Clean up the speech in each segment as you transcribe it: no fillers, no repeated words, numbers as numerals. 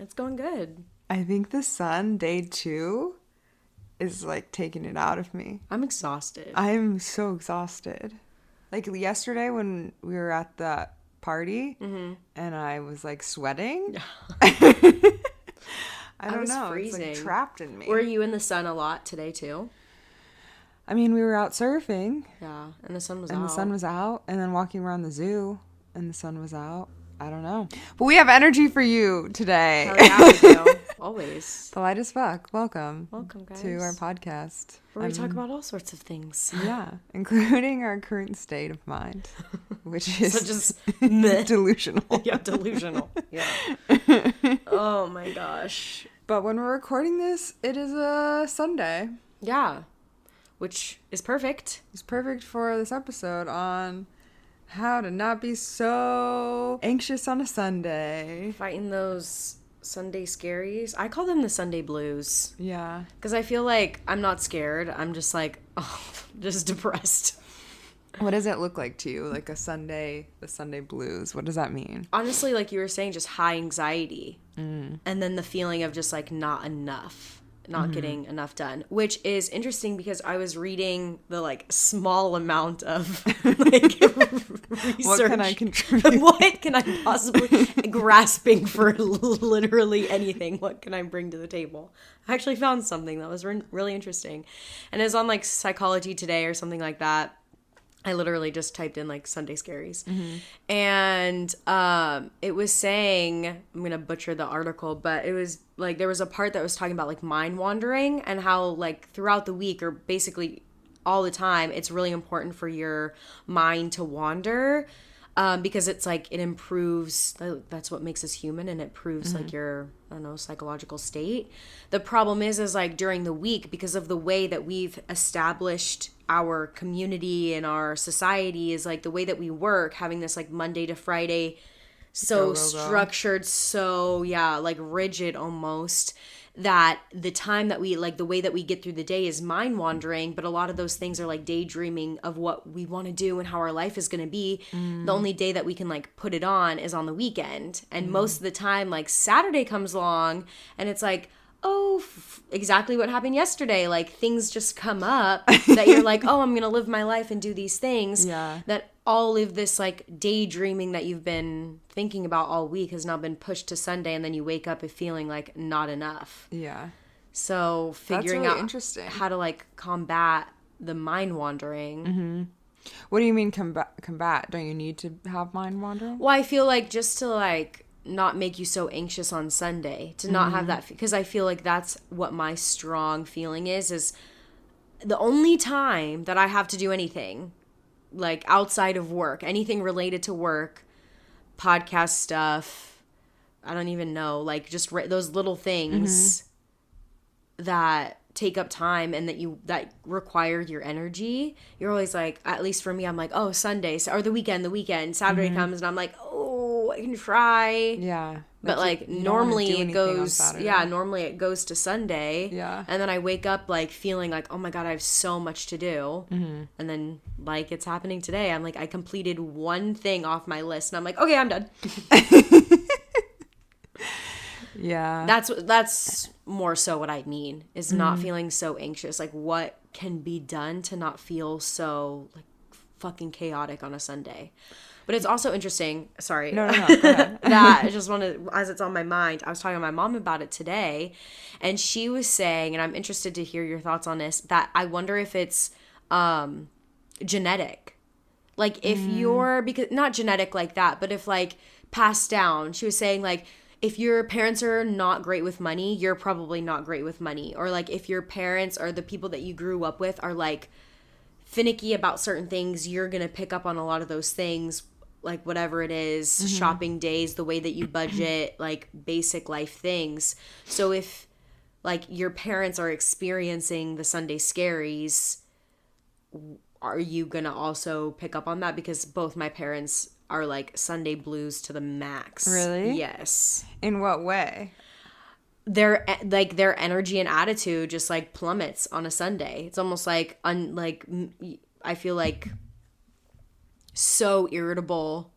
It's going good. I think the sun, day 2, is like taking it out of me. I'm exhausted. I'm so exhausted. Like yesterday when we were at that party and I was like sweating. I don't know. Freezing. It's like trapped in me. Were you in the sun a lot today too? I mean, we were out surfing. Yeah, and the sun was out. And the sun was out. And then walking around the zoo and the sun was out. I don't know. But we have energy for you today. Hell yeah, we do. Always. Polite as fuck. Welcome. Welcome, guys. To our podcast. Where we talk about all sorts of things. Yeah, including our current state of mind, which is so just delusional. Yeah, delusional. Yeah. Oh my gosh. But when we're recording this, it is a Sunday. Yeah. Which is perfect. It's perfect for this episode on how to not be so anxious on a Sunday. Fighting those Sunday scaries. I call them the Sunday blues. Yeah. Because I feel like I'm not scared. I'm just like, just depressed. What does it look like to you? Like the Sunday blues. What does that mean? Honestly, like you were saying, just high anxiety. And then the feeling of just like not enough. Not getting enough done, which is interesting because I was reading the like small amount of like research. What can I contribute? What can I possibly grasping for literally anything? What can I bring to the table? I actually found something that was really interesting, and it's on like Psychology Today or something like that. I literally just typed in like Sunday Scaries. And it was saying, I'm going to butcher the article, but it was like there was a part that was talking about like mind wandering and how like throughout the week or basically all the time, it's really important for your mind to wander because it's like it improves, that's what makes us human, and it proves like your, I don't know, psychological state. The problem is like during the week, because of the way that we've established our community and our society is like the way that we work, having this like Monday to Friday, so structured, so like rigid almost, that the time that we like the way that we get through the day is mind wandering, but a lot of those things are like daydreaming of what we want to do and how our life is going to be. The only day that we can like put it on is on the weekend, and most of the time like Saturday comes along and it's like, oh, exactly what happened yesterday. Like things just come up that you're like, oh, I'm going to live my life and do these things. Yeah. That all of this like daydreaming that you've been thinking about all week has now been pushed to Sunday, and then you wake up feeling like not enough. Yeah. So figuring really out interesting. How to like combat the mind wandering. What do you mean combat? Don't you need to have mind wandering? Well, I feel like just to like not make you so anxious on Sunday, to not have that, because I feel like that's what my strong feeling is the only time that I have to do anything like outside of work, anything related to work, podcast stuff, I don't even know, like just those little things that take up time and that require your energy. You're always like, at least for me, I'm like, oh, Sunday or the weekend, Saturday comes and I'm like, oh, I can try. Yeah. But like normally it goes, normally it goes to Sunday. Yeah. And then I wake up like feeling like, oh my God, I have so much to do. And then like it's happening today. I'm like, I completed one thing off my list and I'm like, okay, I'm done. Yeah. That's more so what I mean, is not feeling so anxious. Like what can be done to not feel so like fucking chaotic on a Sunday. But it's also interesting, sorry. No, go ahead. That I just wanted, as it's on my mind, I was talking to my mom about it today, and she was saying, and I'm interested to hear your thoughts on this, that I wonder if it's genetic. Like if you're, because not genetic like that, but if like passed down. She was saying like, if your parents are not great with money, you're probably not great with money. Or like if your parents or the people that you grew up with are like finicky about certain things, you're going to pick up on a lot of those things, like whatever it is, shopping days, the way that you budget, like basic life things. So if like your parents are experiencing the Sunday Scaries, are you going to also pick up on that? Because both my parents are like Sunday blues to the max. Really? Yes. In what way? Their energy and attitude just like plummets on a Sunday. It's almost like I feel like so irritable.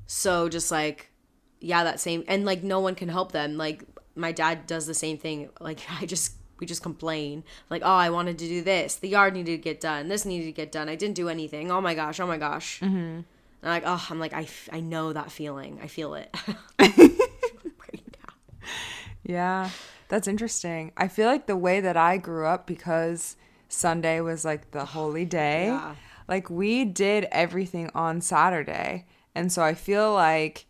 So just like yeah, that same, and like no one can help them. Like my dad does the same thing. Like we just complain. Like, oh, I wanted to do this. The yard needed to get done. This needed to get done. I didn't do anything. Oh my gosh. Oh my gosh. Mm-hmm. And I'm like, I know that feeling. I feel it. Right now. Yeah, that's interesting. I feel like the way that I grew up, because Sunday was like the holy day, Yeah. like we did everything on Saturday. And so I feel like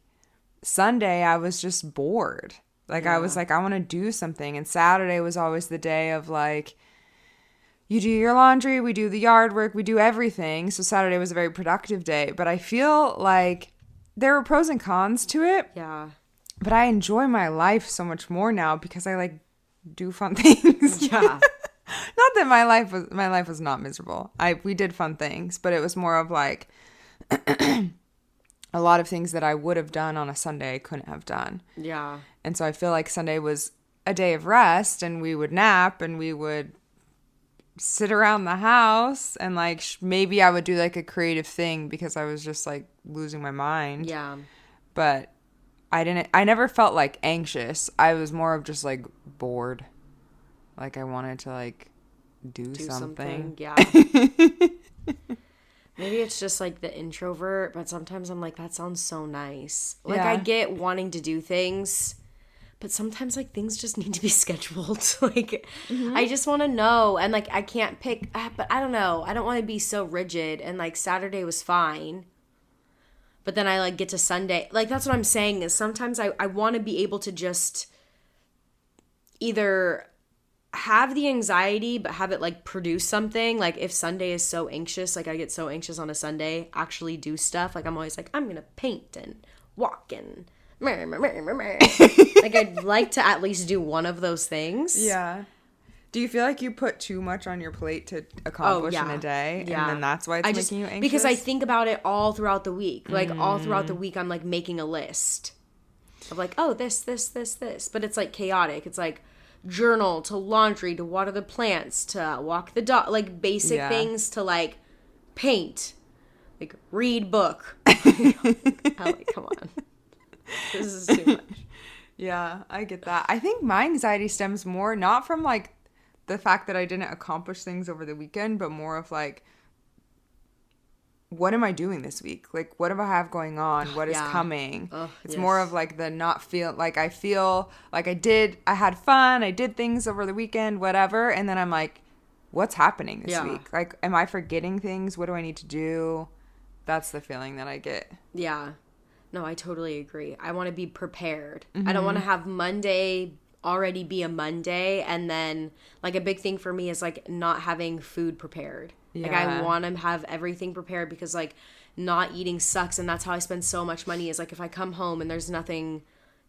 Sunday I was just bored. Like I was like, I want to do something. And Saturday was always the day of like, you do your laundry, we do the yard work, we do everything. So Saturday was a very productive day. But I feel like there were pros and cons to it. Yeah. But I enjoy my life so much more now because I like do fun things. Yeah. Not that my life was not miserable. We did fun things, but it was more of like a lot of things that I would have done on a Sunday I couldn't have done. Yeah. And so I feel like Sunday was a day of rest, and we would nap and we would sit around the house, and like maybe I would do like a creative thing because I was just like losing my mind. Yeah. But I never felt like anxious. I was more of just like bored. Like I wanted to like do something. Yeah. Maybe it's just like the introvert, but sometimes I'm like, that sounds so nice. Like Yeah. I get wanting to do things, but sometimes like things just need to be scheduled. Like I just want to know, and like I can't pick, but I don't know. I don't want to be so rigid, and like Saturday was fine. But then I like get to Sunday. Like that's what I'm saying is sometimes I want to be able to just either have the anxiety but have it like produce something. Like if Sunday is so anxious, like I get so anxious on a Sunday, actually do stuff. Like I'm always like, I'm gonna paint and walk and like I'd like to at least do one of those things. Yeah. Do you feel like you put too much on your plate to accomplish in a day? Yeah. And then that's why it's making you anxious? Because I think about it all throughout the week. Like all throughout the week I'm like making a list of like, oh, this. But it's like chaotic. It's like journal to laundry to water the plants to walk the dog, like basic things to like paint, like read book. I'm like, come on. This is too much. Yeah, I get that. I think my anxiety stems more not from like the fact that I didn't accomplish things over the weekend, but more of like, what am I doing this week? Like, what do I have going on? What is coming? It's more of like the not feel like I feel like I had fun. I did things over the weekend, whatever. And then I'm like, what's happening this week? Like, am I forgetting things? What do I need to do? That's the feeling that I get. Yeah. No, I totally agree. I want to be prepared. I don't want to have Monday already be a Monday, and then like a big thing for me is like not having food prepared. Like I want to have everything prepared because like not eating sucks, and that's how I spend so much money is like if I come home and there's nothing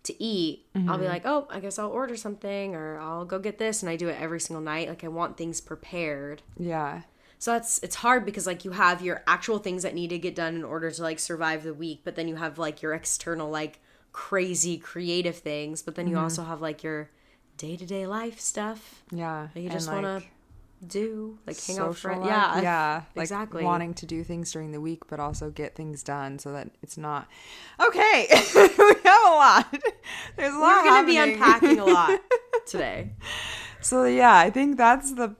to eat, I'll be like, oh, I guess I'll order something or I'll go get this, and I do it every single night. Like I want things prepared. Yeah. So it's hard because like you have your actual things that need to get done in order to like survive the week, but then you have like your external like crazy creative things, but then you also have like your day-to-day life stuff. Yeah. That you just like, want to do, like hang out with friends. Life. Yeah. Yeah. Like exactly. wanting to do things during the week, but also get things done so that it's not okay. We have a lot. There's a lot. We're going to be unpacking a lot today. So yeah, I think that's the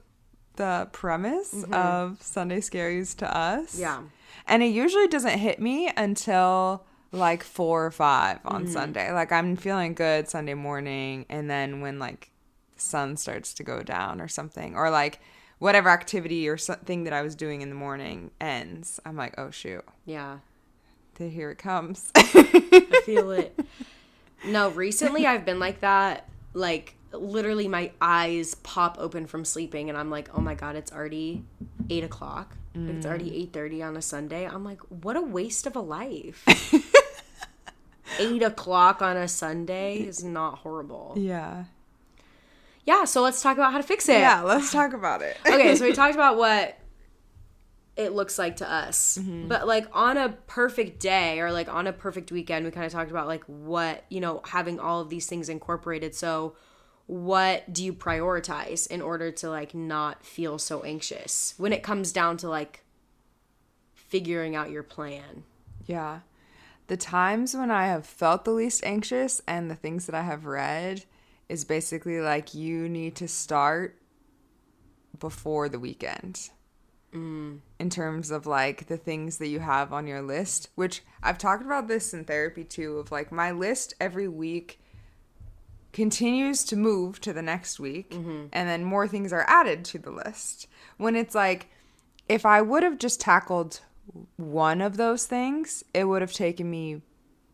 premise of Sunday Scaries to us. Yeah. And it usually doesn't hit me until like 4 or 5 on Sunday. Like I'm feeling good Sunday morning, and then when like the sun starts to go down or something, or like whatever activity or something that I was doing in the morning ends, I'm like, oh shoot. Yeah. Here it comes. I feel it. No, recently I've been like that. Like literally my eyes pop open from sleeping and I'm like, oh my God, it's already 8 o'clock. Like, it's already 8:30 on a Sunday. I'm like, what a waste of a life. 8 o'clock on a Sunday is not horrible. Yeah. Yeah, so let's talk about how to fix it. Yeah, let's talk about it. Okay, so we talked about what it looks like to us. But like on a perfect day or like on a perfect weekend, we kind of talked about like what, you know, having all of these things incorporated. So what do you prioritize in order to like not feel so anxious when it comes down to like figuring out your plan? Yeah. The times when I have felt the least anxious and the things that I have read is basically like you need to start before the weekend. In terms of like the things that you have on your list, which I've talked about this in therapy too, of like my list every week continues to move to the next week, and then more things are added to the list. When it's like, if I would have just tackled one of those things, it would have taken me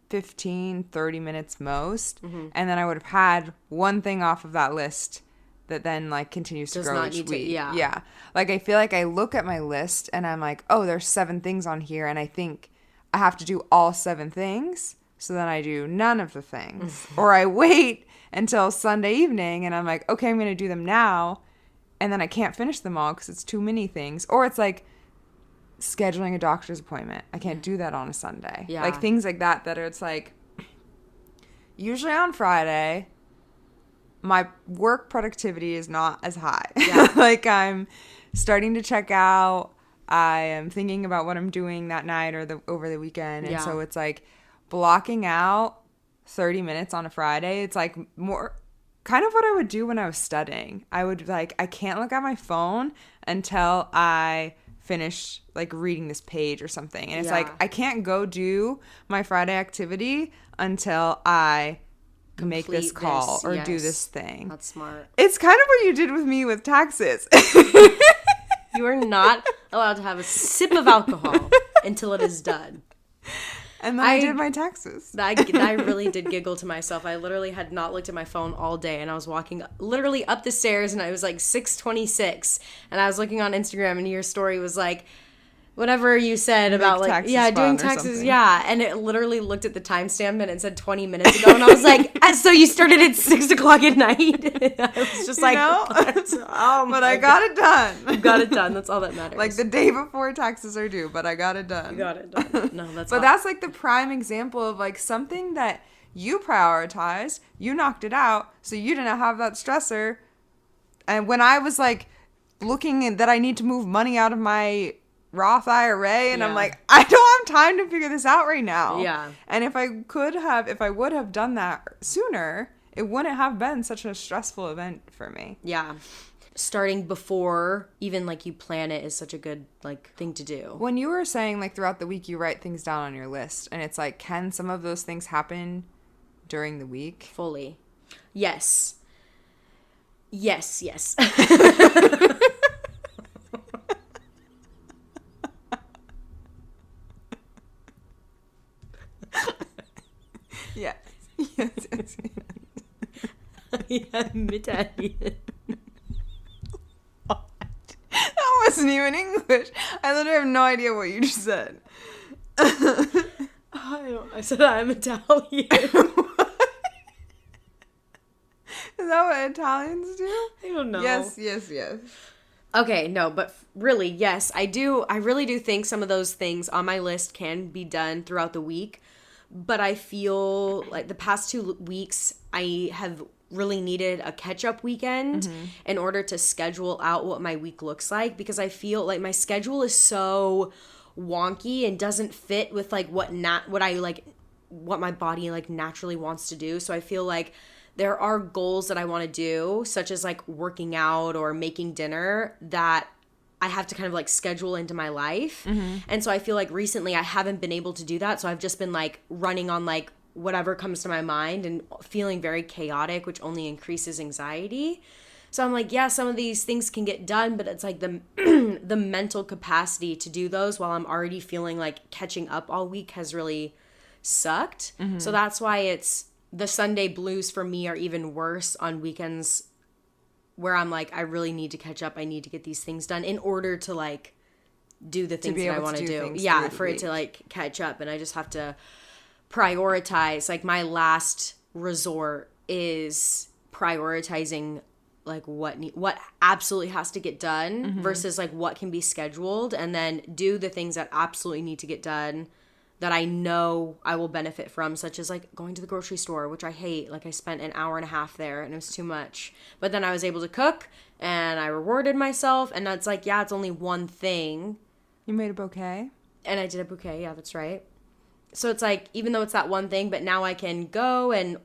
15-30 minutes most, and then I would have had one thing off of that list that then like continues to grow each week. Yeah. Like I feel like I look at my list and I'm like, oh, there's 7 things on here, and I think I have to do all 7 things. So then I do none of the things. Or I wait until Sunday evening and I'm like, okay, I'm going to do them now. And then I can't finish them all because it's too many things. Or it's like scheduling a doctor's appointment. I can't do that on a Sunday. Yeah. Like things like that are, it's like, usually on Friday, my work productivity is not as high. Yeah. Like I'm starting to check out. I am thinking about what I'm doing that night or over the weekend. And so it's like blocking out 30 minutes on a Friday. It's like more kind of what I would do when I was studying. I would like, I can't look at my phone until I finish like reading this page or something. And it's like, I can't go do my Friday activity until I can make this call or do this thing. That's smart. It's kind of what you did with me with taxes. You are not allowed to have a sip of alcohol until it is done. And then I did my taxes. I really did giggle to myself. I literally had not looked at my phone all day, and I was walking literally up the stairs, and it was like 6:26, and I was looking on Instagram, and your story was like, whatever you said about like, doing taxes, and it literally looked at the timestamp and it said 20 minutes ago, and I was like, so you started at 6 o'clock at night? I was just like, but I got it done. You got it done. That's all that matters. Like the day before taxes are due, but I got it done. You got it done. No, that's but that's like the prime example of like something that you prioritized, you knocked it out, so you didn't have that stressor. And when I was like looking that I need to move money out of my Roth IRA, and I'm like, I don't have time to figure this out right now. Yeah. And if I would have done that sooner, it wouldn't have been such a stressful event for me. Yeah. Starting before even like you plan it is such a good like thing to do. When you were saying like throughout the week you write things down on your list, and it's like, can some of those things happen during the week? Fully. Yes. Yes. Yes. Ja, Italien. That wasn't even English. I literally have no idea what you just said. I said I'm Italian. Is that what Italians do? I don't know. Yes. Okay, no, but really, yes, I do. I really do think some of those things on my list can be done throughout the week. But I feel like the past 2 weeks, I have really needed a catch-up weekend in order to schedule out what my week looks like, because I feel like my schedule is so wonky and doesn't fit with like what my body like naturally wants to do. So I feel like there are goals that I want to do, such as like working out or making dinner, that I have to kind of like schedule into my life. And so I feel like recently I haven't been able to do that. So I've just been like running on like whatever comes to my mind and feeling very chaotic, which only increases anxiety. So I'm like, yeah, some of these things can get done, but it's like the the mental capacity to do those while I'm already feeling like catching up all week has really sucked. So that's why it's the Sunday blues for me are even worse on weekends, where I'm like, I really need to catch up. I need to get these things done in order to like do the things that I want to do. Yeah, for it to like catch up. And I just have to prioritize. Like my last resort is prioritizing like what absolutely has to get done versus like what can be scheduled, and then do the things that absolutely need to get done that I know I will benefit from, such as like going to the grocery store, which I hate. Like I spent an hour and a half there and it was too much. But then I was able to cook and I rewarded myself, and that's like, yeah, it's only one thing. You made a bouquet? And I did a bouquet, yeah, that's right. So it's like, even though it's that one thing, but now I can go and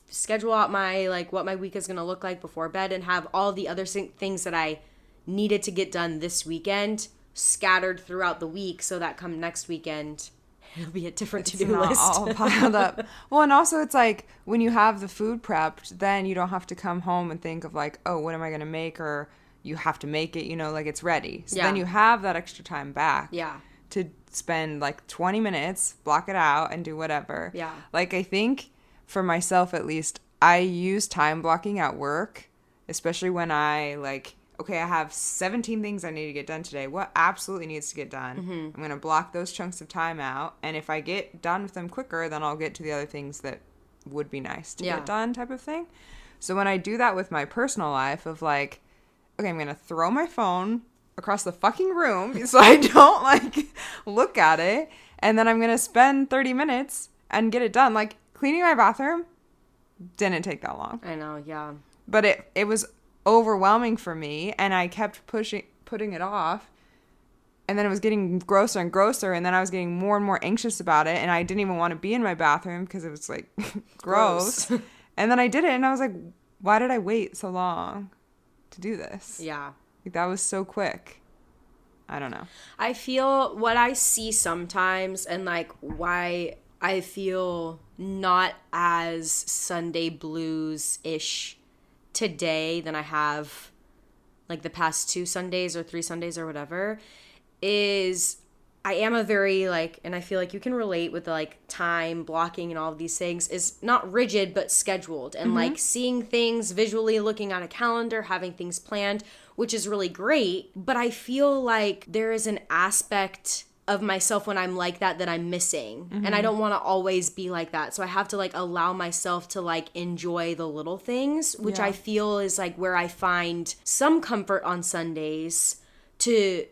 schedule out my, like, what my week is going to look like before bed and have all the other things that I needed to get done this weekend scattered throughout the week, so that come next weekend it'll be a different to-do list. All piled up. Well, and also it's like when you have the food prepped, then you don't have to come home and think of like, oh, what am I going to make? Or you have to make it, you know, like it's ready. So then you have that extra time back. Yeah. To spend like 20 minutes, block it out and do whatever. Yeah. Like I think for myself at least, I use time blocking at work, especially when I like, okay, I have 17 things I need to get done today. What absolutely needs to get done? Mm-hmm. I'm going to block those chunks of time out. And if I get done with them quicker, then I'll get to the other things that would be nice to get done type of thing. So when I do that with my personal life of like, okay, I'm going to throw my phone across the fucking room so I don't like look at it. And then I'm going to spend 30 minutes and get it done. Like cleaning my bathroom didn't take that long. I know, yeah. But it was overwhelming for me, and I kept putting it off, and then it was getting grosser and grosser, and then I was getting more and more anxious about it, and I didn't even want to be in my bathroom because it was like gross. And then I did it, and I was like, why did I wait so long to do this? Yeah. Like that was so quick. I don't know. I feel what I see sometimes, and like why I feel not as Sunday blues-ish today than I have like the past 2 Sundays or 3 Sundays or whatever, is I am a very like, and I feel like you can relate with the like time blocking and all of these things, is not rigid but scheduled, and like seeing things visually, looking at a calendar, having things planned, which is really great. But I feel like there is an aspect of myself when I'm like that I'm missing. And I don't want to always be like that. So I have to like allow myself to like enjoy the little things, which I feel is like where I find some comfort on Sundays to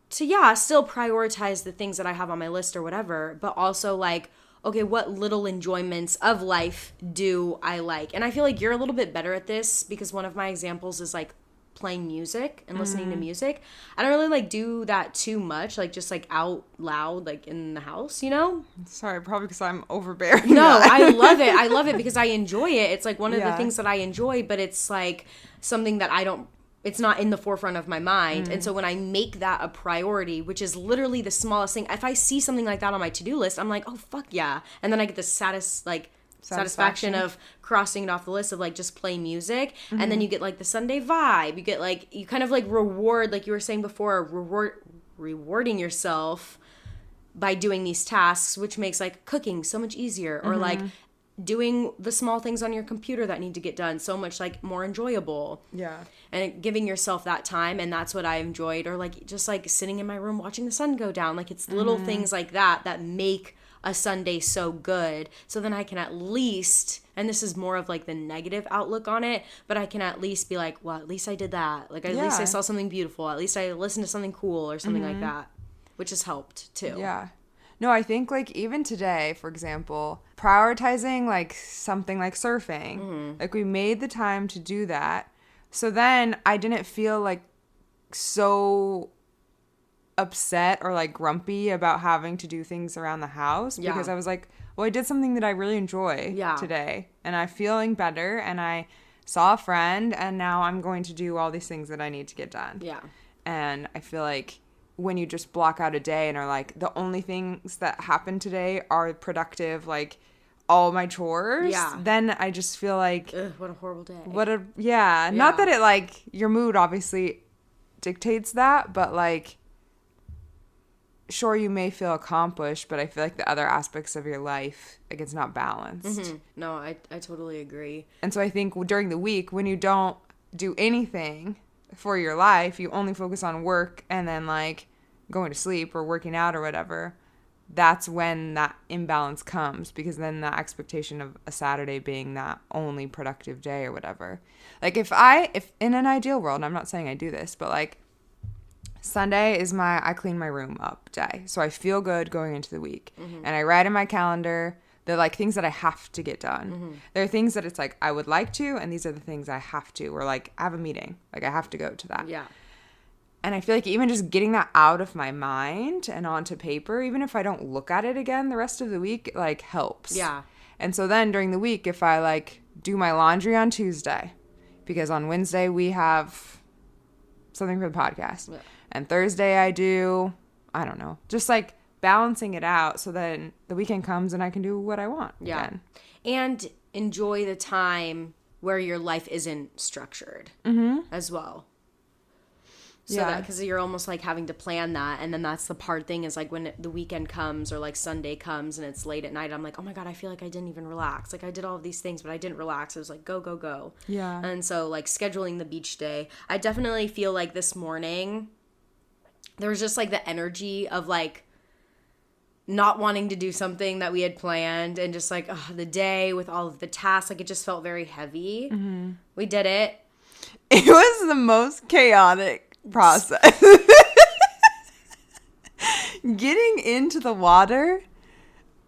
still prioritize the things that I have on my list or whatever, but also like, okay, what little enjoyments of life do I like? And I feel like you're a little bit better at this because one of my examples is like playing music and listening to music. I don't really like do that too much, like just like out loud, like in the house, you know? Sorry, probably because I'm overbearing. No, I love it. I love it because I enjoy it. It's like one of the things that I enjoy, but it's like something that it's not in the forefront of my mind. And so when I make that a priority, which is literally the smallest thing, if I see something like that on my to-do list, I'm like, oh, fuck yeah. And then I get the satisfaction of crossing it off the list of like just play music. And then you get like the Sunday vibe. You get like, you kind of like reward, like you were saying before, rewarding yourself by doing these tasks, which makes like cooking so much easier, or like doing the small things on your computer that need to get done so much like more enjoyable. Yeah. And giving yourself that time, and that's what I enjoyed. Or like just like sitting in my room watching the sun go down. Like it's little things like that make a Sunday so good. So then I can at least, and this is more of like the negative outlook on it, but I can at least be like, well, at least I did that. Like at least I saw something beautiful. At least I listened to something cool or something like that, which has helped too. Yeah. No, I think like even today, for example, prioritizing like something like surfing, like we made the time to do that. So then I didn't feel like so upset or like grumpy about having to do things around the house because I was like, well, I did something that I really enjoy today, and I'm feeling better, and I saw a friend, and now I'm going to do all these things that I need to get done. Yeah. And I feel like when you just block out a day and are like, the only things that happen today are productive, like all my chores, then I just feel like, ugh, what a horrible day. Not that it like your mood obviously dictates that, but like, sure, you may feel accomplished, but I feel like the other aspects of your life, like it's not balanced. No, I totally agree. And so I think during the week, when you don't do anything for your life, you only focus on work and then like going to sleep or working out or whatever, that's when that imbalance comes, because then the expectation of a Saturday being that only productive day or whatever. Like if in an ideal world, I'm not saying I do this, but like Sunday is I clean my room up day. So I feel good going into the week. And I write in my calendar the like things that I have to get done. There are things that it's like I would like to, and these are the things I have to. Or like I have a meeting, like I have to go to that. Yeah. And I feel like even just getting that out of my mind and onto paper, even if I don't look at it again the rest of the week, like helps. Yeah. And so then during the week, if I like do my laundry on Tuesday, because on Wednesday we have something for the podcast. Yeah. And Thursday I do, I don't know, just like balancing it out so then the weekend comes and I can do what I want again. And enjoy the time where your life isn't structured as well. So that, because you're almost like having to plan that. And then that's the hard thing is like when the weekend comes or like Sunday comes and it's late at night, I'm like, oh my God, I feel like I didn't even relax. Like I did all of these things, but I didn't relax. It was like, go, go, go. Yeah. And so like scheduling the beach day, I definitely feel like this morning, there was just like the energy of like not wanting to do something that we had planned and just like the day with all of the tasks, like it just felt very heavy. We did it. It was the most chaotic process. Getting into the water,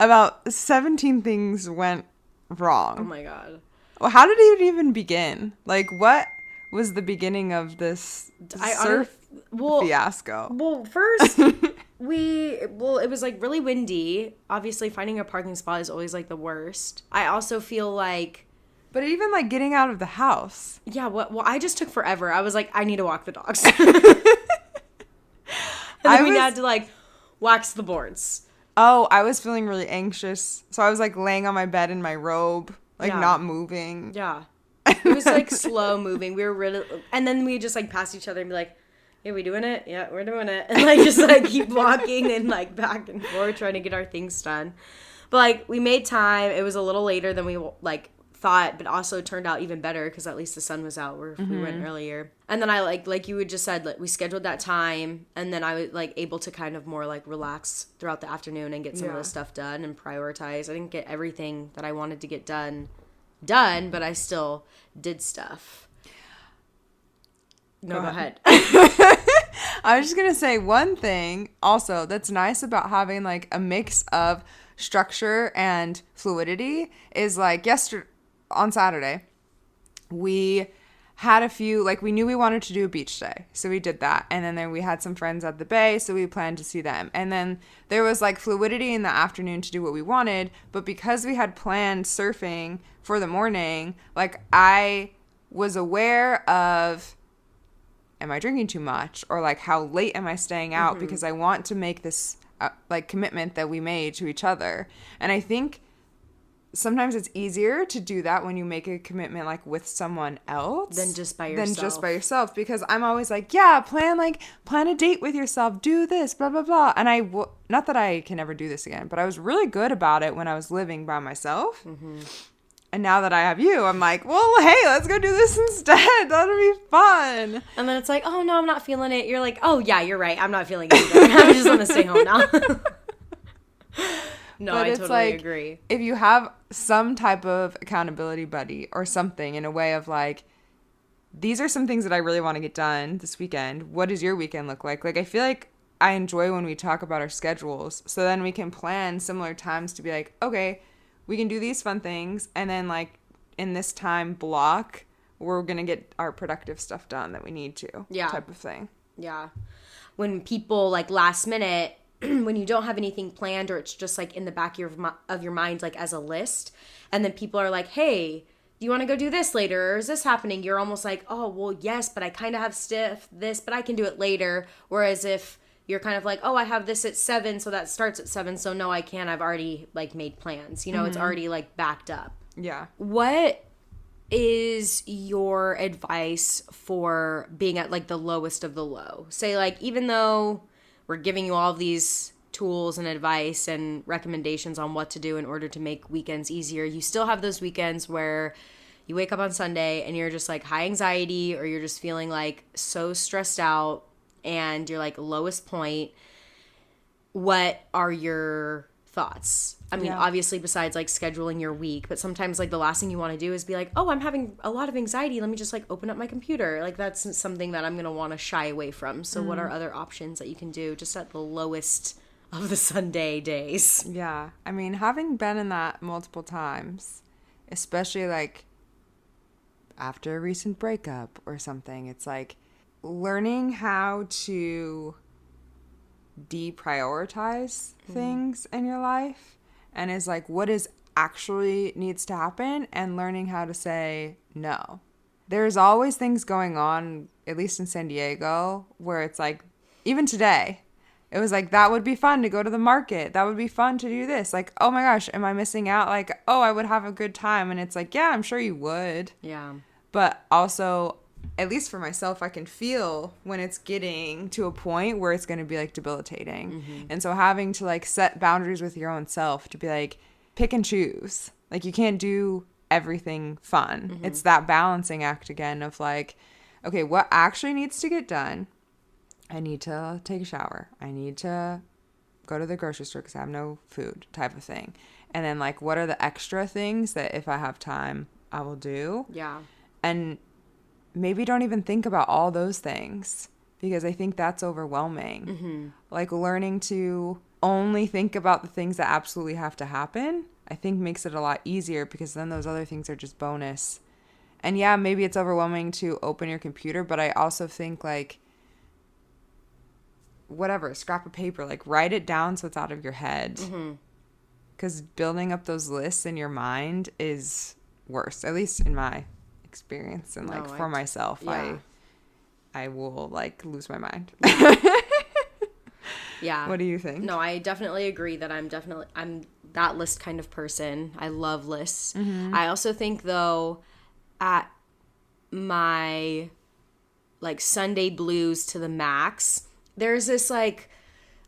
about 17 things went wrong. Oh my God. Well, how did it even begin? Like, what was the beginning of this surf fiasco? Well, first, it was like really windy. Obviously, finding a parking spot is always like the worst. I also feel like... But even like getting out of the house. Yeah, well, I just took forever. I was like, I need to walk the dogs. And then we had to like wax the boards. Oh, I was feeling really anxious. So I was like laying on my bed in my robe, like not moving. Yeah. It was like slow moving. We were really, and then we just like pass each other and be like, yeah, we doing it? Yeah, we're doing it. And like just like keep walking and like back and forth trying to get our things done. But like we made time. It was a little later than we like thought, but also turned out even better because at least the sun was out where we went earlier. And then I like you had just said, like we scheduled that time, and then I was like able to kind of more like relax throughout the afternoon and get some of the stuff done and prioritize. I didn't get everything that I wanted to get done, but I still did stuff. No, go ahead. I was just gonna say one thing also that's nice about having like a mix of structure and fluidity is like on Saturday, we had a few, like we knew we wanted to do a beach day. So we did that. And then we had some friends at the bay. So we planned to see them. And then there was like fluidity in the afternoon to do what we wanted. But because we had planned surfing for the morning, like I was aware of, am I drinking too much? Or like how late am I staying out? Because I want to make this like commitment that we made to each other. And I think sometimes it's easier to do that when you make a commitment like with someone else than just by yourself. Because I'm always like, yeah, plan a date with yourself, do this, blah blah blah. And not that I can ever do this again, but I was really good about it when I was living by myself. And now that I have you, I'm like, well, hey, let's go do this instead. That'll be fun. And then it's like, oh no, I'm not feeling it. You're like, oh yeah, you're right, I'm not feeling it either. I just want to stay home now. No, but I totally like, agree. If you have some type of accountability buddy or something in a way of like, these are some things that I really want to get done this weekend. What does your weekend look like? Like, I feel like I enjoy when we talk about our schedules. So then we can plan similar times to be like, okay, we can do these fun things. And then like in this time block, we're going to get our productive stuff done that we need to. Yeah. Type of thing. Yeah. When people like last minute, when you don't have anything planned or it's just like in the back of your mind like as a list, and then people are like, hey, do you want to go do this later, or is this happening? You're almost like, oh well, yes, but I kind of have this, but I can do it later. Whereas if you're kind of like, oh, I have this at 7, so that starts at 7, so no, I can't, I've already like made plans, it's already like backed up. Yeah. What is your advice for being at like the lowest of the low? Say like, even though we're giving you all of these tools and advice and recommendations on what to do in order to make weekends easier, you still have those weekends where you wake up on Sunday and you're just like high anxiety, or you're just feeling like so stressed out and you're like lowest point. What are your thoughts? I mean, obviously besides like scheduling your week, but sometimes like the last thing you want to do is be like, oh, I'm having a lot of anxiety. Let me just like open up my computer. Like that's something that I'm going to want to shy away from. So what are other options that you can do just at the lowest of the Sunday days? Yeah. I mean, having been in that multiple times, especially like after a recent breakup or something, it's like learning how to deprioritize things in your life, and is like what is actually needs to happen, and learning how to say no. There's always things going on, at least in San Diego, where it's like, even today, it was like, that would be fun to go to the market. That would be fun to do this. Like, oh my gosh, am I missing out? Like, oh, I would have a good time. And it's like, yeah, I'm sure you would. Yeah. But also, at least for myself, I can feel when it's getting to a point where it's going to be like debilitating. Mm-hmm. And so having to like set boundaries with your own self to be like, pick and choose. Like, you can't do everything fun. Mm-hmm. It's that balancing act again of like, okay, what actually needs to get done? I need to take a shower. I need to go to the grocery store because I have no food, type of thing. And then like, what are the extra things that if I have time, I will do? Yeah. And maybe don't even think about all those things, because I think that's overwhelming. Mm-hmm. Like, learning to only think about the things that absolutely have to happen, I think makes it a lot easier, because then those other things are just bonus. And yeah, maybe it's overwhelming to open your computer, but I also think like, whatever, a scrap of paper, like write it down so it's out of your head. Because building up those lists in your mind is worse, at least in my experience. And like for myself, yeah. I will like lose my mind. Yeah. What do you think? No, I definitely agree that I'm that list kind of person. I love lists. Mm-hmm. I also think though, at my like Sunday blues to the max, there's this like,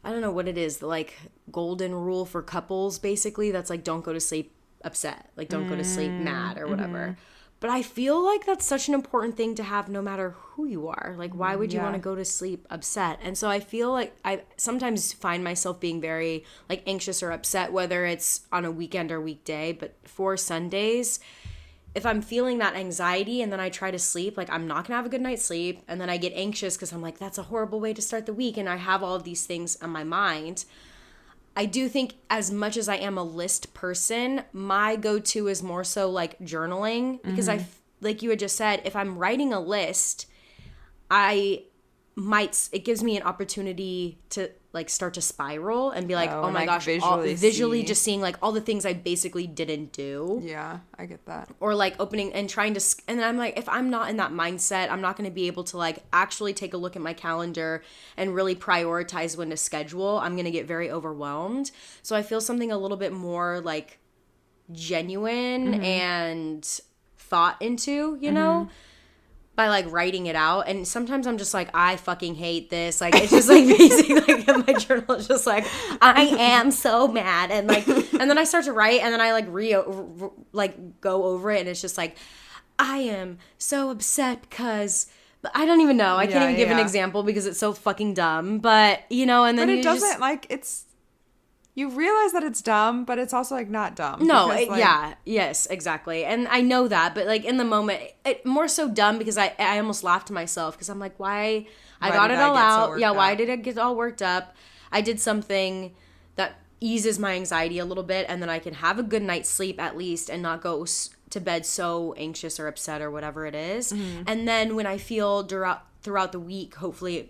I don't know what it is, the like golden rule for couples basically, that's like, don't go to sleep upset, like don't go to sleep mad or whatever. Mm-hmm. But I feel like that's such an important thing to have no matter who you are. Like, why would you want to go to sleep upset? And so I feel like I sometimes find myself being very, like, anxious or upset, whether it's on a weekend or weekday. But for Sundays, if I'm feeling that anxiety and then I try to sleep, like, I'm not going to have a good night's sleep. And then I get anxious because I'm like, that's a horrible way to start the week. And I have all of these things on my mind. I do think, as much as I am a list person, my go-to is more so like journaling, because like you had just said, if I'm writing a list, it gives me an opportunity to like start to spiral and be like, oh my gosh, visually just seeing like all the things I basically didn't do. Yeah, I get that. Or like opening and trying to, and then I'm like, if I'm not in that mindset, I'm not going to be able to like actually take a look at my calendar and really prioritize when to schedule. I'm going to get very overwhelmed. So I feel something a little bit more like genuine and thought into, you know? By like writing it out. And sometimes I'm just like, I fucking hate this. Like, it's just like basically like in my journal, it's just like, I am so mad. And like, and then I start to write, and then I like go over it, and it's just like, I am so upset because, but I don't even know. I can't even give an example because it's so fucking dumb. But you know, and then but it doesn't like, it's, you realize that it's dumb, but it's also, like, not dumb. No, because, yes, exactly. And I know that, but, like, in the moment, it more so dumb because I almost laughed to myself because I'm like, why I got it all out. Yeah, why did it get all worked up? I did something that eases my anxiety a little bit, and then I can have a good night's sleep at least and not go to bed so anxious or upset or whatever it is. Mm-hmm. And then when I feel throughout the week, hopefully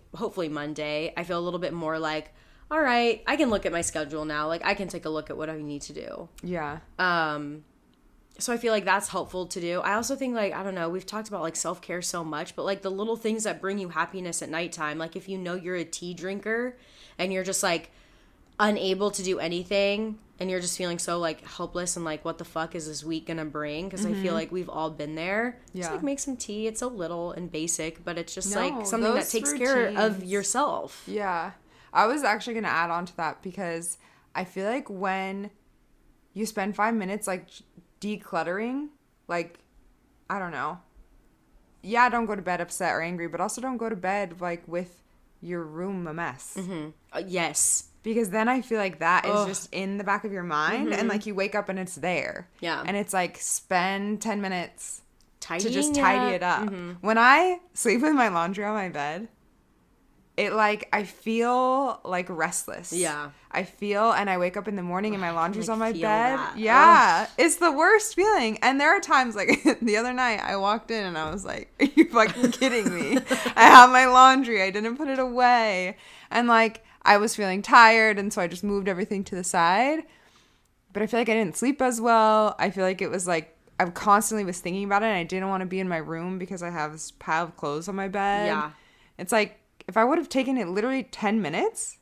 Monday, I feel a little bit more like, all right, I can look at my schedule now. Like, I can take a look at what I need to do. Yeah. So I feel like that's helpful to do. I also think, like, I don't know, we've talked about, like, self-care so much, but, like, the little things that bring you happiness at nighttime. Like, if you know you're a tea drinker and you're just, like, unable to do anything and you're just feeling so, like, helpless and, like, what the fuck is this week gonna bring? Because I feel like we've all been there. Yeah. Just, like, make some tea. It's so little and basic, but it's just, like, something that takes care of yourself. Yeah. I was actually going to add on to that because I feel like when you spend 5 minutes, like, decluttering, like, I don't know. Yeah, don't go to bed upset or angry, but also don't go to bed, like, with your room a mess. Mm-hmm. Yes. Because then I feel like that is just in the back of your mind, and, like, you wake up and it's there. Yeah. And it's, like, spend 10 minutes to just Tidying tidy it up. Mm-hmm. When I sleep with my laundry on my bed, it like, I feel like restless. Yeah. And I wake up in the morning and my laundry's on my feel bed. that. Yeah. Ugh. It's the worst feeling. And there are times like the other night I walked in and I was like, are you fucking kidding me? I have my laundry. I didn't put it away. And like, I was feeling tired. And so I just moved everything to the side. But I feel like I didn't sleep as well. I feel like it was like, I constantly was thinking about it and I didn't want to be in my room because I have this pile of clothes on my bed. Yeah. It's like, if I would have taken it literally 10 minutes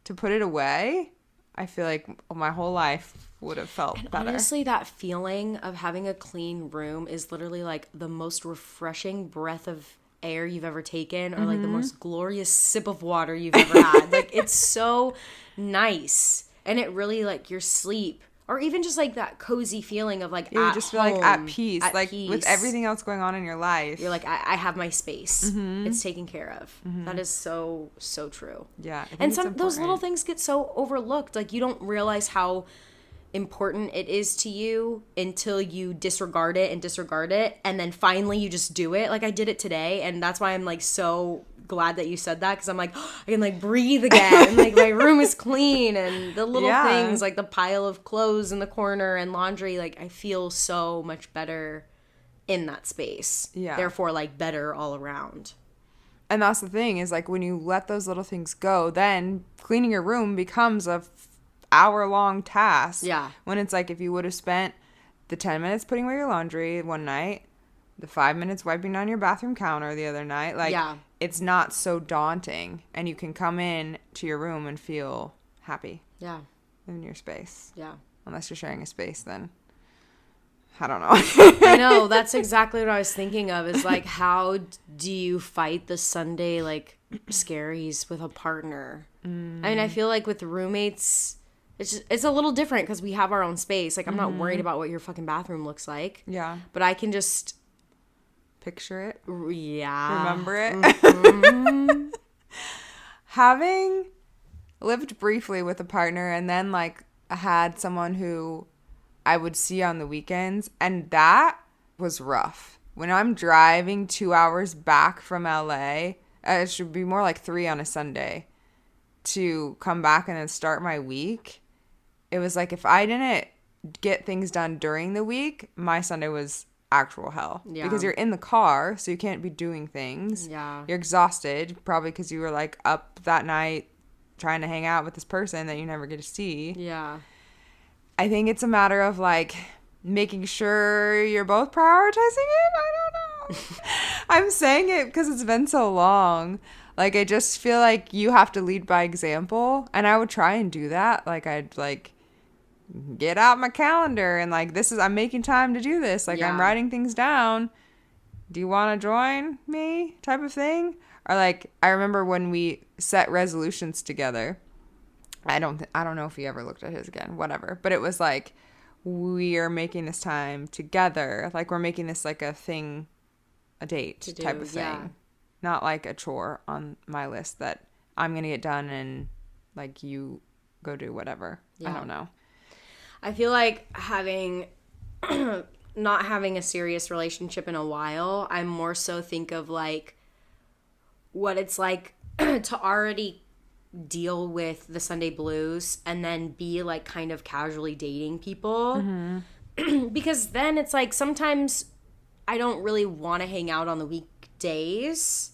to put it away, I feel like my whole life would have felt better. Honestly, that feeling of having a clean room is literally like the most refreshing breath of air you've ever taken, or like the most glorious sip of water you've ever had. Like, it's so nice. And it really, like, your sleep, or even just like that cozy feeling of like You at just home, feel like at peace, like peace. with everything else going on in your life. You're like, I have my space. It's taken care of. That is so true. Yeah, I think and it's some those little important. things get so overlooked. Like, you don't realize how important it is to you until you disregard it, and then finally you just do it. Like, I did it today, and that's why I'm like so glad that you said that, because I'm like, oh, I can like breathe again. Like, my room is clean, and the little things like the pile of clothes in the corner and laundry, like, I feel so much better in that space. Yeah. Therefore, like, better all around. And that's the thing, is like when you let those little things go, then cleaning your room becomes a hour-long task. Yeah. When it's like, if you would have spent the 10 minutes putting away your laundry one night, the 5 minutes wiping down your bathroom counter the other night, like, it's not so daunting, and you can come in to your room and feel happy. Yeah. In your space. Yeah. Unless you're sharing a space, then I don't know. I know, that's exactly what I was thinking of, is like, how do you fight the Sunday like scaries with a partner? I mean, I feel like with roommates, it's a little different because we have our own space. Like, I'm not worried about what your fucking bathroom looks like. Yeah. But I can just picture it. Yeah. Remember it. Having lived briefly with a partner, and then like I had someone who I would see on the weekends, and that was rough. When I'm driving 2 hours back from LA, it should be more like 3 on a Sunday, to come back and then start my week. It was like, if I didn't get things done during the week, my Sunday was actual hell. Yeah. Because you're in the car, so you can't be doing things. Yeah. You're exhausted, probably because you were like up that night trying to hang out with this person that you never get to see. Yeah. I think it's a matter of like making sure you're both prioritizing it. I don't know. I'm saying it because it's been so long. Like, I just feel like you have to lead by example, and I would try and do that. Like, I'd like get out my calendar and like, I'm making time to do this. Like, I'm writing things down. Do you want to join me? Type of thing. Or like, I remember when we set resolutions together. I don't know if he ever looked at his again. Whatever. But it was like, we are making this time together. Like, we're making this like a thing, a date type of thing. Yeah. Not like a chore on my list that I'm going to get done and like you go do whatever. Yeah. I don't know. I feel like not having a serious relationship in a while, I more so think of like what it's like to already deal with the Sunday blues and then be like kind of casually dating people. Mm-hmm. Because then it's like sometimes I don't really want to hang out on the weekdays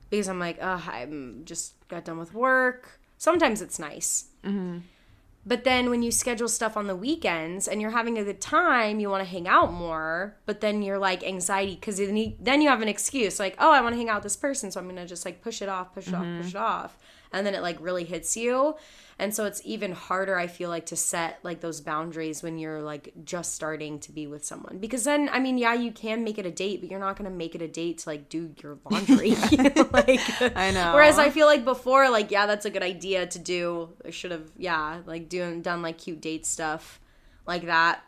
because I'm like, I'm just got done with work. Sometimes it's nice. Mm-hmm. But then when you schedule stuff on the weekends and you're having a good time, you want to hang out more, but then you're like anxiety because then you have an excuse like, oh, I want to hang out with this person, so I'm going to just like push it off. And then it like really hits you. And so it's even harder, I feel like, to set like those boundaries when you're like just starting to be with someone. Because then, I mean, yeah, you can make it a date, but you're not going to make it a date to like do your laundry. You know, like, I know. Whereas I feel like before, like, yeah, that's a good idea to do. I should have, like done like cute date stuff like that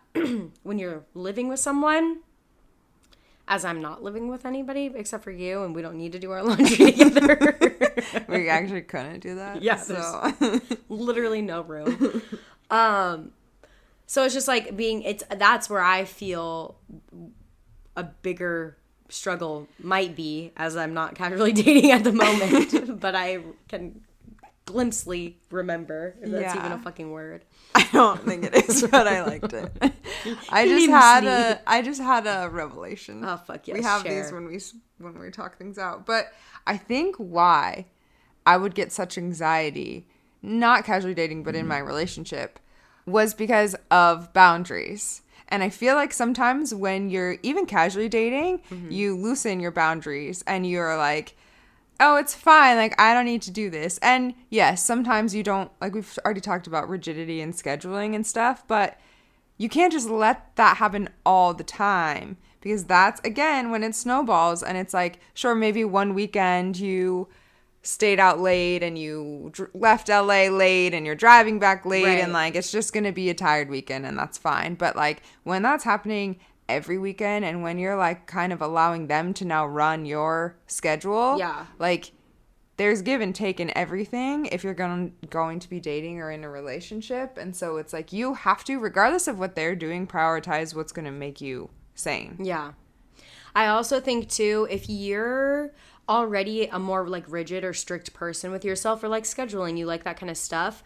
when you're living with someone. As I'm not living with anybody except for you, and we don't need to do our laundry together. We actually couldn't do that. Yeah, so there's literally no room. So it's just like that's where I feel a bigger struggle might be, as I'm not casually dating at the moment, but I can glimpsely remember, if that's even a fucking word. I don't think it is, but I liked it. I just had a revelation. Oh, fuck yes. We have these when we talk things out. But I think why I would get such anxiety, not casually dating, but in my relationship, was because of boundaries. And I feel like sometimes when you're even casually dating, you loosen your boundaries and you're like, oh, it's fine. Like, I don't need to do this. And yes, sometimes you don't, like we've already talked about rigidity and scheduling and stuff, but you can't just let that happen all the time, because that's, again, when it snowballs and it's like, sure, maybe one weekend you stayed out late and you left LA late and you're driving back late, right, and like it's just going to be a tired weekend and that's fine. But like when that's happening every weekend and when you're like kind of allowing them to now run your schedule, like there's give and take in everything if you're going to be dating or in a relationship. And so it's like you have to, regardless of what they're doing, prioritize what's going to make you sane. Yeah. I also think too, if you're already a more like rigid or strict person with yourself, or like scheduling, you like that kind of stuff,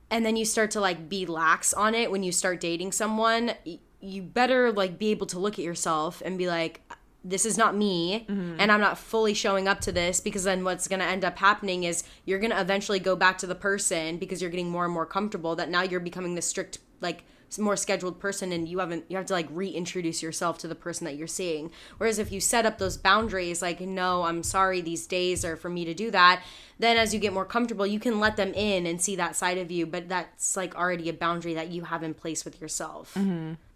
and then you start to like be lax on it when you start dating someone, you better like be able to look at yourself and be like, this is not me, and I'm not fully showing up to this, because then what's going to end up happening is you're going to eventually go back to the person because you're getting more and more comfortable that now you're becoming the strict, like more scheduled person, and you have to like reintroduce yourself to the person that you're seeing. Whereas if you set up those boundaries, like, no, I'm sorry, these days are for me to do that, then as you get more comfortable, you can let them in and see that side of you, but that's like already a boundary that you have in place with yourself.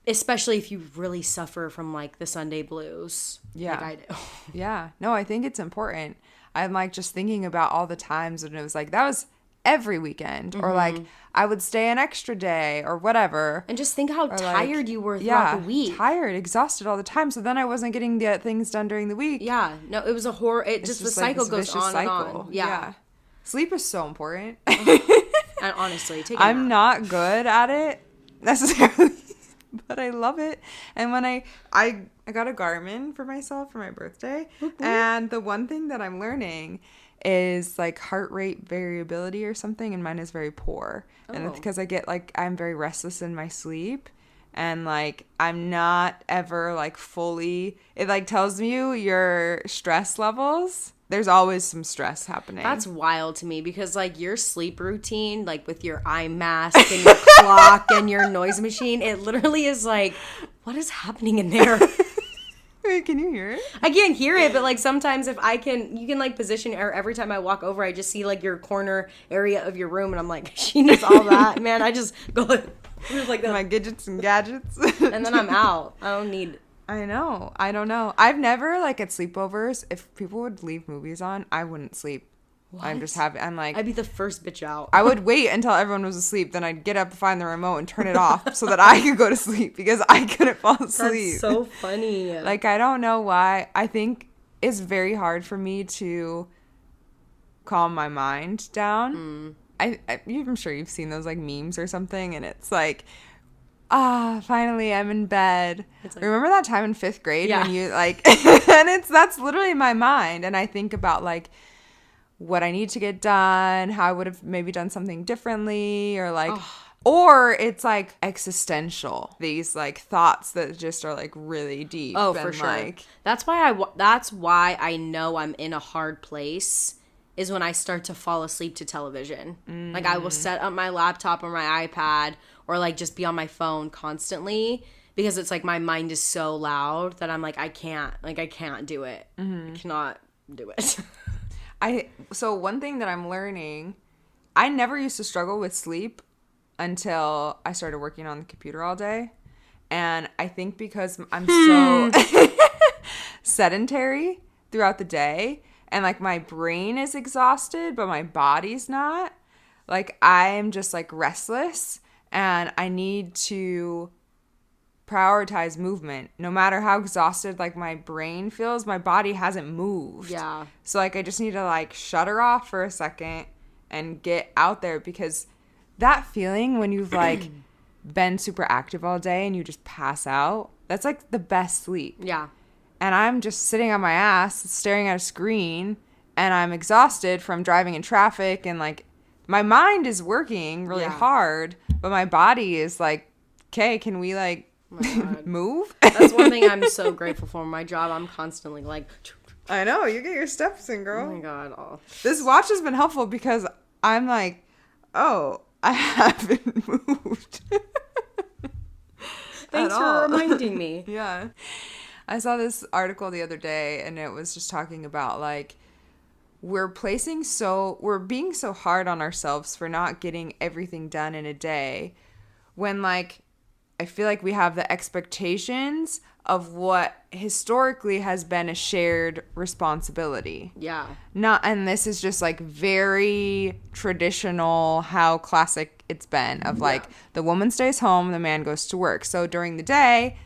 Especially if you really suffer from like the Sunday blues. Yeah. Like I do. Yeah. No, I think it's important. I'm like just thinking about all the times when it was like, that was every weekend, or like I would stay an extra day or whatever. And just think how tired you were throughout the week. Tired, exhausted all the time. So then I wasn't getting the things done during the week. Yeah. No, it was a horror. The cycle goes on and on. Yeah. Sleep is so important. And honestly, I'm not good at it necessarily, but I love it. And when I got a Garmin for myself for my birthday, and the one thing that I'm learning is like heart rate variability or something, and mine is very poor. And it's because I get like, I'm very restless in my sleep, and like I'm not ever like fully, it like tells you your stress levels. There's always some stress happening. That's wild to me, because like your sleep routine, like with your eye mask and your clock and your noise machine, it literally is like, what is happening in there? Wait, can you hear it? I can't hear it, but like sometimes if you can like position, or every time I walk over, I just see like your corner area of your room, and I'm like, she knows all that, man. I just go like my gadgets and gadgets. And then I'm out. I don't need... I know. I don't know. I've never, like, at sleepovers, if people would leave movies on, I wouldn't sleep. What? I'm like... I'd be the first bitch out. I would wait until everyone was asleep, then I'd get up, find the remote, and turn it off so that I could go to sleep, because I couldn't fall asleep. That's so funny. Like, I don't know why. I think it's very hard for me to calm my mind down. I'm sure you've seen those, like, memes or something, and it's like... finally I'm in bed. Like, remember that time in 5th grade when you like, and that's literally my mind. And I think about like what I need to get done, how I would have maybe done something differently, or like, or it's like existential. These like thoughts that just are like really deep. Oh, for sure. Like, that's why I know I'm in a hard place, is when I start to fall asleep to television. Like I will set up my laptop or my iPad, or like just be on my phone constantly, because it's like my mind is so loud that I'm like, I can't do it. I cannot do it. So one thing that I'm learning, I never used to struggle with sleep until I started working on the computer all day. And I think because I'm so sedentary throughout the day, and like my brain is exhausted, but my body's not, like I'm just like restless. And I need to prioritize movement. No matter how exhausted like my brain feels, my body hasn't moved. Yeah. So like I just need to like shut her off for a second and get out there, because that feeling when you've like been super active all day and you just pass out, that's like the best sleep. Yeah. and I'm just sitting on my ass staring at a screen, and I'm exhausted from driving in traffic, and like my mind is working really hard, but my body is like, okay, can we like move? That's one thing I'm so grateful for. My job, I'm constantly like, I know, you get your steps in, girl. oh my God. Oh. This watch has been helpful because I'm like, oh, I haven't moved. Thanks for reminding me. Yeah. I saw this article the other day, and it was just talking about like we're being so hard on ourselves for not getting everything done in a day, when like I feel like we have the expectations of what historically has been a shared responsibility. Yeah. And this is just like very traditional, how classic it's been of like the woman stays home, the man goes to work. So during the day,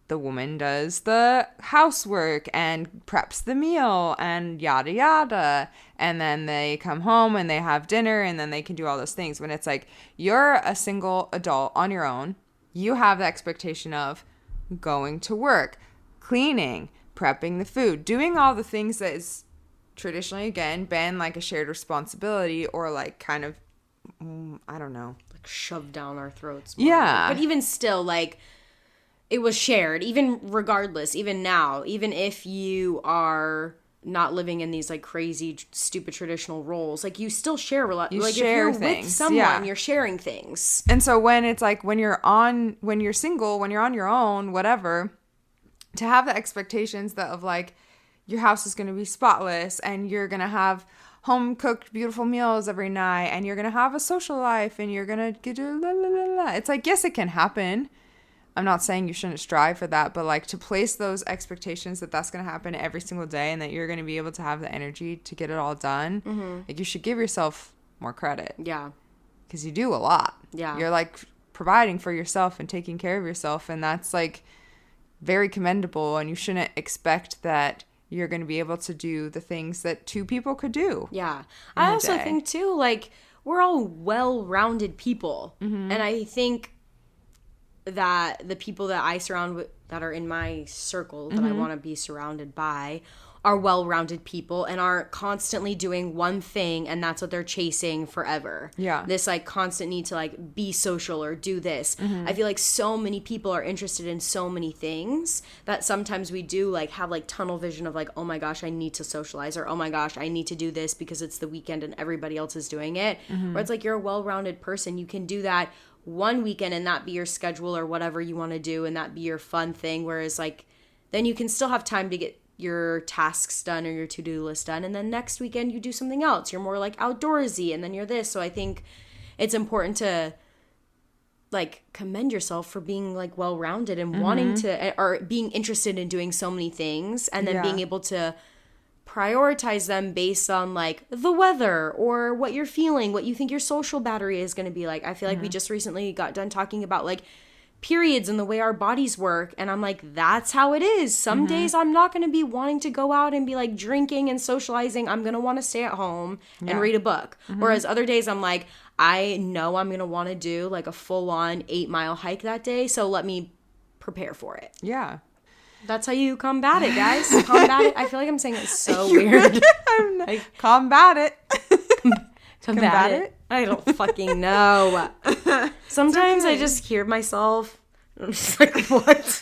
the woman does the housework and preps the meal and yada yada. And then they come home and they have dinner and then they can do all those things. When it's like you're a single adult on your own, you have the expectation of going to work, cleaning, prepping the food, doing all the things that is traditionally, again, been like a shared responsibility or like kind of, I don't know. Like shoved down our throats. Yeah. But even still, like, it was shared, even regardless, even now, even if you are not living in these like crazy, stupid traditional roles, like you still share a lot. You like share if you're things. with someone, you're sharing things. And so when it's like when you're single, when you're on your own, whatever, to have the expectations that of like your house is going to be spotless and you're going to have home cooked beautiful meals every night and you're going to have a social life and you're going to do la la la la. It's like, yes, it can happen. I'm not saying you shouldn't strive for that, but like to place those expectations that that's going to happen every single day and that you're going to be able to have the energy to get it all done, like you should give yourself more credit. Yeah. Because you do a lot. Yeah. You're like providing for yourself and taking care of yourself, and that's like very commendable, and you shouldn't expect that you're going to be able to do the things that two people could do. Yeah. I also think too, like, we're all well-rounded people. And I think that the people that I surround with, that are in my circle, that I want to be surrounded by, are well-rounded people and aren't constantly doing one thing and that's what they're chasing forever. Yeah. This like constant need to like be social or do this. I feel like so many people are interested in so many things that sometimes we do like have like tunnel vision of like, oh my gosh, I need to socialize, or oh my gosh, I need to do this because it's the weekend and everybody else is doing it. Where it's like you're a well-rounded person. You can do that one weekend and that be your schedule or whatever you want to do and that be your fun thing. Whereas like then you can still have time to get your tasks done or your to-do list done, and then next weekend you do something else. You're more like outdoorsy, and then you're this. So I think it's important to like commend yourself for being like well-rounded and wanting to, or being interested in doing so many things, and then being able to prioritize them based on like the weather or what you're feeling, what you think your social battery is going to be like. I feel like we just recently got done talking about like periods and the way our bodies work, and I'm like, that's how it is. Some days I'm not going to be wanting to go out and be like drinking and socializing. I'm going to want to stay at home and read a book. Whereas other days I'm like, I know I'm going to want to do like a full-on 8-mile hike that day, so let me prepare for it. Yeah. That's how you combat it, guys. Combat it. I feel like I'm saying it so weird. Like, combat it. Combat it? I don't fucking know. Sometimes I just hear myself. I'm just like, what?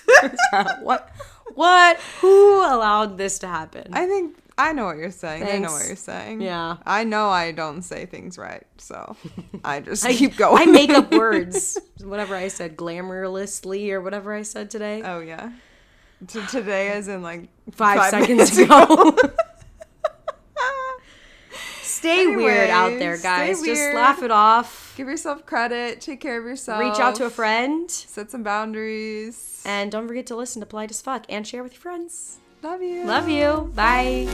What? Who allowed this to happen? I think I know what you're saying. Thanks. I know what you're saying. Yeah. I know I don't say things right, so I just keep going. I make up words. Whatever I said, glamorously or whatever I said today. Oh, yeah. Today as in like 5 seconds ago. Stay weird out there, guys. Just laugh it off. Give yourself credit. Take care of yourself. Reach out to a friend. Set some boundaries. And don't forget to listen to Polite as Fuck and share with your friends. Love you. Love you. Bye.